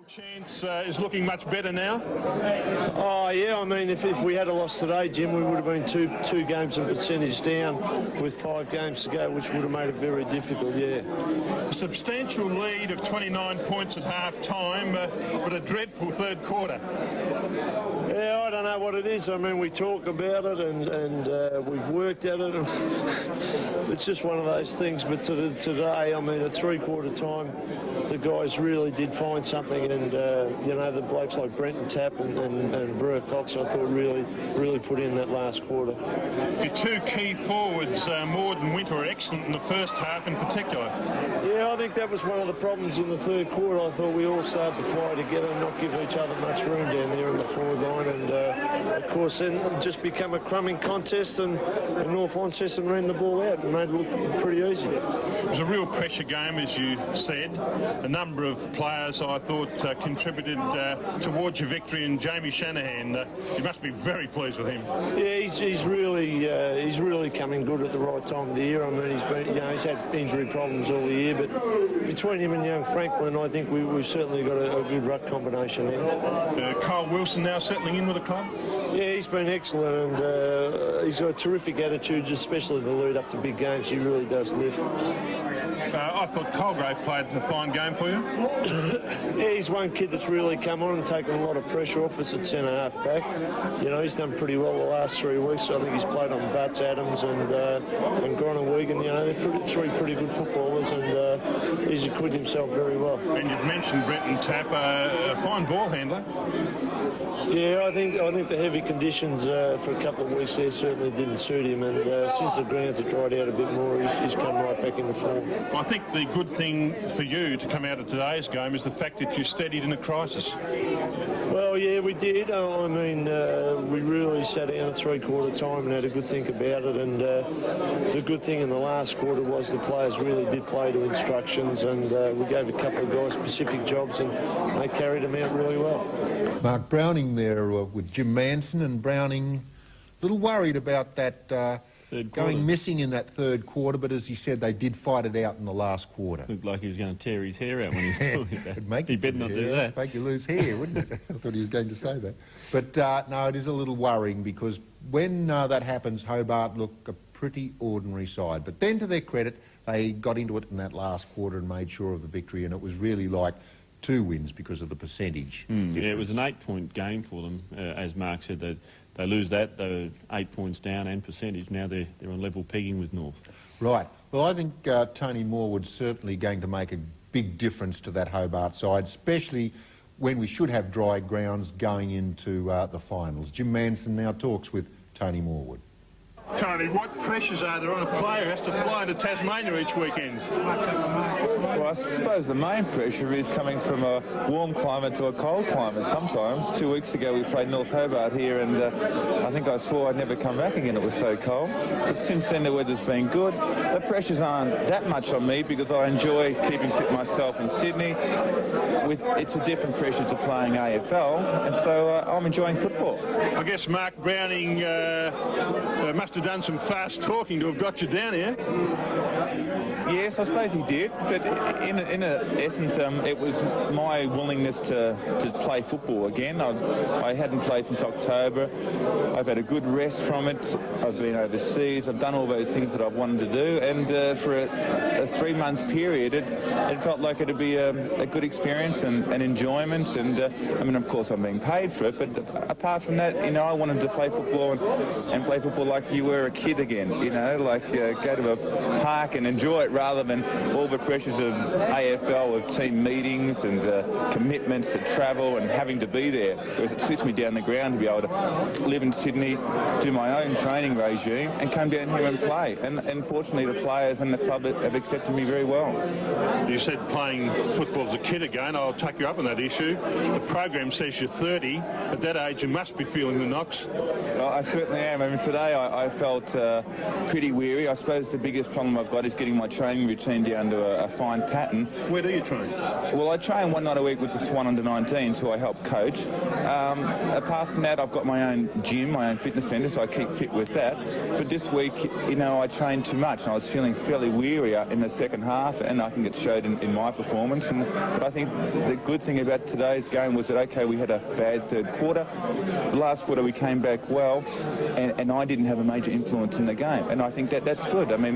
Chance is looking much better now. Oh yeah, I mean if we had a loss today, Jim, we would have been two games of percentage down with 5 games to go, which would have made it very difficult. Yeah. A substantial lead of 29 points at half time, but a dreadful third quarter. Yeah, I don't know what it is. I mean, we talk about it and we've worked at it. It's just one of those things. But today, I mean, at 3/4 time, the guys really did find something, and you know, the blokes like Brenton Tapp and Brewer Fox, I thought really put in that last quarter. Your 2 key forwards, Morwood and Winter, were excellent in the first half in particular. Yeah, I think that was one of the problems in the third quarter. I thought we all started to fly together and not give each other much room down there in the forward line, and of course then it just become a crumbing contest, and North Launceston ran the ball out and made it look pretty easy. It was a real pressure game, as you said. A number of players, I thought, contributed towards your victory, and Jamie Shanahan, you must be very pleased with him. Yeah, he's really coming good at the right time of the year. I mean, he's had injury problems all the year, but between him and young Franklin, I think we've certainly got a good ruck combination there. Kyle Wilson now settling in with the club? Yeah, he's been excellent, and he's got a terrific attitude, especially the lead up to big games. He really does lift. I thought Colgrave played a fine game for you. Yeah, he's one kid that's really come on and taken a lot of pressure off us at centre-half back. You know, he's done pretty well the last 3 weeks. I think he's played on Butts, Adams and Groningen. You know, they're 3 pretty good footballers, and he's acquitted himself very well. And you've mentioned Brenton Tapp, a fine ball handler. Yeah, I think the heavy conditions for a couple of weeks there certainly didn't suit him, and since the grounds have dried out a bit more, he's come right back into form. I think the good thing for you to come out of today's game is the fact that you steadied in a crisis. Well, yeah, we did. I mean, we really sat down at 3/4 time and had a good think about it, and the good thing in the last quarter was the players really did play to instructions, and we gave a couple of guys specific jobs, and they carried them out really well. Mark Browning there with Jim Manson, and Browning a little worried about that going missing in that third quarter, but as he said, they did fight it out in the last quarter. Looked like he was going to tear his hair out when he was talking about it. He better not do that. Make you lose hair, wouldn't it? I thought he was going to say that. But no, it is a little worrying, because when that happens, Hobart look a pretty ordinary side. But then, to their credit, they got into it in that last quarter and made sure of the victory, and it was really like 2 wins because of the percentage. Yeah, it was an 8-point game for them. As Mark said, they lose that, they're 8 points down and percentage. Now they're on level pegging with North. Right. Well, I think Tony Morwood's certainly going to make a big difference to that Hobart side, especially when we should have dry grounds going into the finals. Jim Manson now talks with Tony Morwood. Tony, what pressures are there on a player who has to fly to Tasmania each weekend? Well, I suppose the main pressure is coming from a warm climate to a cold climate sometimes. 2 weeks ago we played North Hobart here, and I think I swore I'd never come back again, it was so cold. But since then the weather's been good. The pressures aren't that much on me because I enjoy keeping fit myself in Sydney. It's a different pressure to playing AFL, and so I'm enjoying football. I guess Mark Browning must have done some fast talking to have got you down here. Yes, I suppose he did, but in essence, it was my willingness to play football again. I hadn't played since October. I've had a good rest from it. I've been overseas. I've done all those things that I've wanted to do, and for a 3-month period, it felt like it'd be a good experience and enjoyment. And I mean, of course, I'm being paid for it, but apart from that, you know, I wanted to play football and play football like you were a kid again. You know, like go to a park and enjoy it, rather than all the pressures of AFL, of team meetings and commitments to travel and having to be there. It suits me down the ground to be able to live in Sydney, do my own training regime and come down here and play. And fortunately the players and the club have accepted me very well. You said playing football as a kid again. I'll take you up on that issue. The program says you're 30. At that age you must be feeling the knocks. Well, I certainly am. I mean, today I felt pretty weary. I suppose the biggest problem I've got is getting my training training routine down to a fine pattern. Where do you train? Well, I train one night a week with the Swan under-19s, who I help coach. Apart from that, I've got my own gym, my own fitness centre, so I keep fit with that. But this week, you know, I trained too much, and I was feeling fairly weary in the second half, and I think it showed in my performance. But I think the good thing about today's game was that, okay, we had a bad third quarter. The last quarter we came back well, and I didn't have a major influence in the game. And I think that's good. I mean,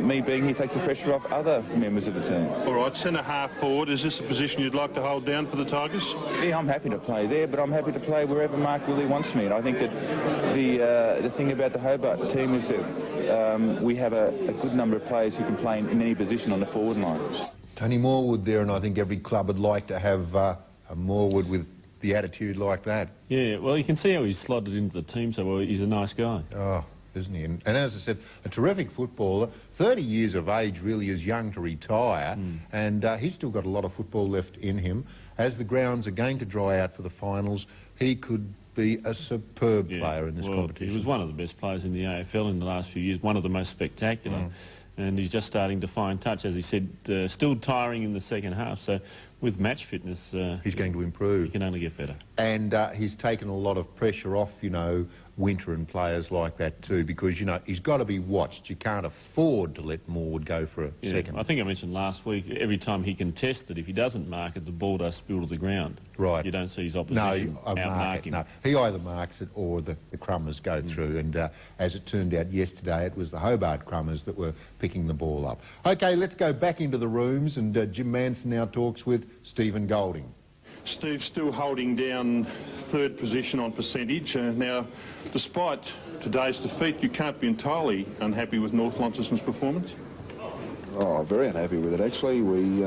me being here takes the pressure off other members of the team. All right, centre half forward, is this a position you'd like to hold down for the Tigers? Yeah, I'm happy to play there, but I'm happy to play wherever Mark really wants me. And I think that the thing about the Hobart team is that we have a good number of players who can play in any position on the forward line. Tony Morwood there, and I think every club would like to have a Morwood with the attitude like that. Yeah, well, you can see how he's slotted into the team so well. He's a nice guy. Oh, isn't he? And as I said, a terrific footballer, 30 years of age, really is young to retire, and he's still got a lot of football left in him. As the grounds are going to dry out for the finals, he could be a superb player in this competition. He was one of the best players in the AFL in the last few years, one of the most spectacular. And he's just starting to find touch, as he said, still tiring in the second half. So with match fitness, he's going to improve. He can only get better. And he's taken a lot of pressure off, you know, Winter and players like that too, because, you know, he's got to be watched. You can't afford to let Morwood go for a second. I think I mentioned last week, every time he contests it, if he doesn't mark it, the ball does spill to the ground. Right. You don't see his opposition outmark him. No, he either marks it or the crummers go through. And as it turned out yesterday, it was the Hobart crummers that were picking the ball up. OK, let's go back into the rooms, and Jim Manson now talks with Stephen Golding. Steve still holding down third position on percentage. Now, despite today's defeat, you can't be entirely unhappy with North Launceston's performance? Oh, very unhappy with it, actually. We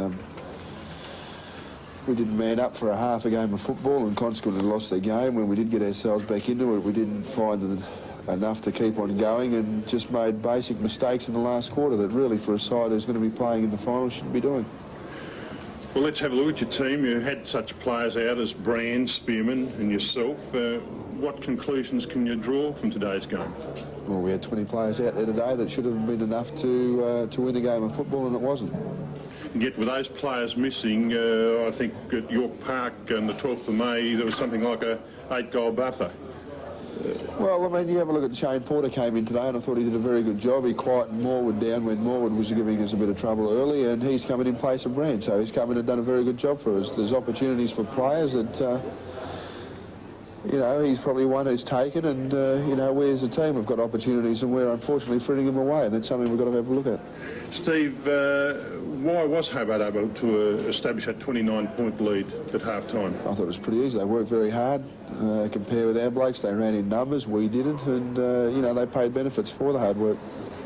didn't man up for a half a game of football and consequently lost the game. When we did get ourselves back into it, we didn't find enough to keep on going and just made basic mistakes in the last quarter that really, for a side who's going to be playing in the finals, shouldn't be doing. Well, let's have a look at your team. You had such players out as Brand, Spearman and yourself. What conclusions can you draw from today's game? Well, we had 20 players out there today that should have been enough to win a game of football, and it wasn't. And yet with those players missing, I think at York Park on the 12th of May, there was something like a 8-goal buffer. Well, I mean, you have a look at Shane Porter came in today, and I thought he did a very good job. He quietened Morwood down when Morwood was giving us a bit of trouble early, and he's coming in place of Brand, so he's come in and done a very good job for us. There's opportunities for players that, you know, he's probably one who's taken, and, you know, we as a team have got opportunities, and we're unfortunately frittering them away, and that's something we've got to have a look at. Steve, why was Hobart able to establish a 29-point lead at half-time? I thought it was pretty easy. They worked very hard. Compared with our blokes, they ran in numbers. We didn't, and, you know, they paid benefits for the hard work.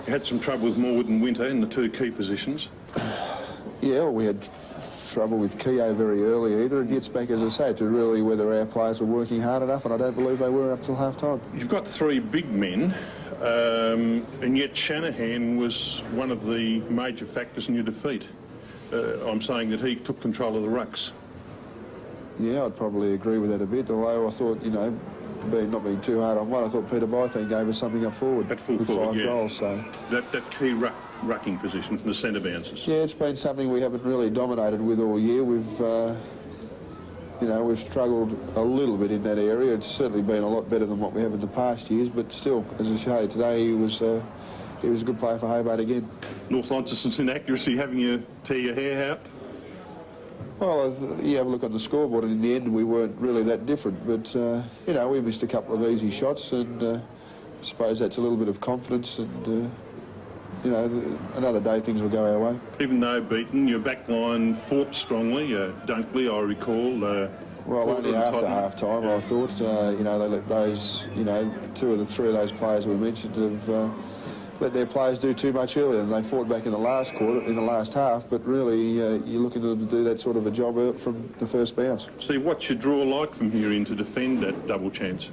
You had some trouble with Morwood and Winter in the two key positions. Yeah, well, we had trouble with Keogh very early either. It gets back, as I say, to really whether our players were working hard enough, and I don't believe they were up till half-time. You've got three big men, and yet Shanahan was one of the major factors in your defeat. I'm saying that he took control of the rucks. Yeah, I'd probably agree with that a bit, although I thought, you know, not being too hard on one, I thought Peter Bythorn gave us something up forward. At full with forward, 5 goals, so. That key rucking position from the centre bounces. Yeah, it's been something we haven't really dominated with all year. We've, you know, we've struggled a little bit in that area. It's certainly been a lot better than what we have in the past years, but still, as I say, today he was a good player for Hobart again. North Launceston's inaccuracy having you tear your hair out? Well, you have a look on the scoreboard, and in the end we weren't really that different. But, you know, we missed a couple of easy shots, and I suppose that's a little bit of confidence, and, you know, another day things will go our way. Even though beaten, your back line fought strongly. Dunkley, I recall. Well, only after half-time, I thought. You know, they let those, you know, 2 of the 3 of those players we mentioned have let their players do too much earlier, and they fought back in the last quarter, in the last half, but really you're looking to them to do that sort of a job from the first bounce. See, what's your draw like from here in to defend that double chance?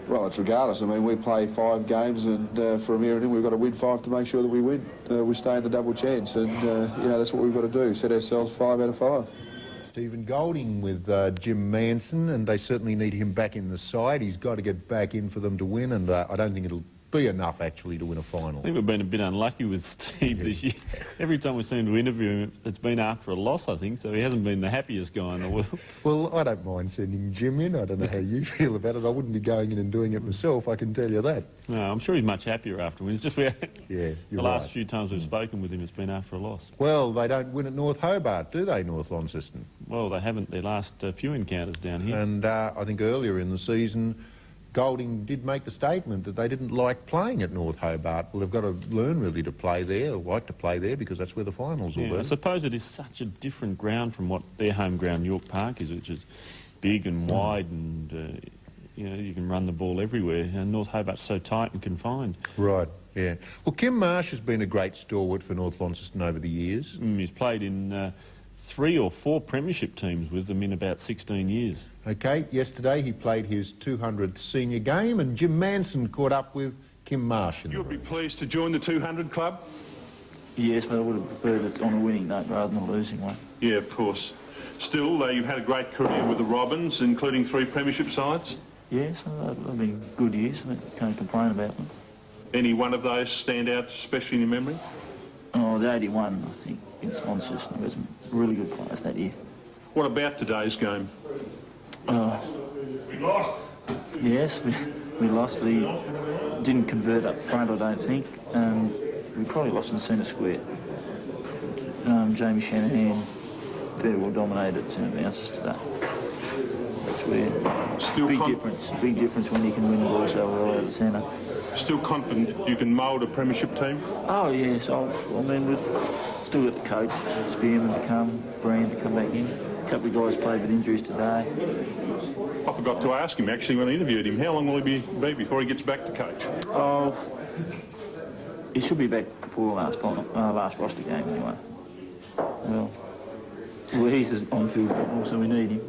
Well, it's regardless. I mean, we play 5 games, and from here on in we've got to win 5 to make sure that we win. We stay in the double chance, and, you know, that's what we've got to do, set ourselves 5 out of 5. Stephen Golding with Jim Manson, and they certainly need him back in the side. He's got to get back in for them to win, and I don't think it'll be enough, actually, to win a final. I think we've been a bit unlucky with Steve this year. Every time we seem to interview him, it's been after a loss, I think, so he hasn't been the happiest guy in the world. Well, I don't mind sending Jim in. I don't know how you feel about it. I wouldn't be going in and doing it myself, I can tell you that. No, I'm sure he's much happier after wins. Just the you're last right. few times we've spoken with him, it's been after a loss. Well, they don't win at North Hobart, do they, North Launceston? Well, they haven't their last few encounters down here. And I think earlier in the season, Golding did make the statement that they didn't like playing at North Hobart. Well, they've got to learn really to play there, or like to play there, because that's where the finals will be. I suppose it is such a different ground from what their home ground, York Park, is, which is big and wide and, you know, you can run the ball everywhere. And North Hobart's so tight and confined. Right, yeah. Well, Kim Marsh has been a great stalwart for North Launceston over the years. He's played in 3 or 4 premiership teams with them in about 16 years. OK, yesterday he played his 200th senior game, and Jim Manson caught up with Kim Marsh. You'll be pleased to join the 200 club? Yes, but I would have preferred it on a winning note rather than a losing one. Yeah, of course. Still, you've had a great career with the Robins, including 3 premiership sides? Yes, I've been good years. I can't complain about them. Any one of those stand out, especially in your memory? Oh, the 81, I think, against Launceston. There was some really good players that year. What about today's game? We lost. Yes, we lost. We didn't convert up front, I don't think. We probably lost in the centre square. Jamie Shanahan very well dominated St Manchester today. That's where Still big difference when you can win the ball so well out of the centre. Still confident you can mould a premiership team? Oh yes, I mean we've still got the coach, Spearman to come, Brand to come back in. A couple of guys played with injuries today. I forgot to ask him actually when I interviewed him, how long will he be before he gets back to coach? Oh, he should be back before last roster game anyway. Well, he's on field football, so we need him.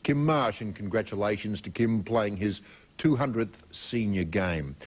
Kim Marsh, and congratulations to Kim playing his 200th senior game.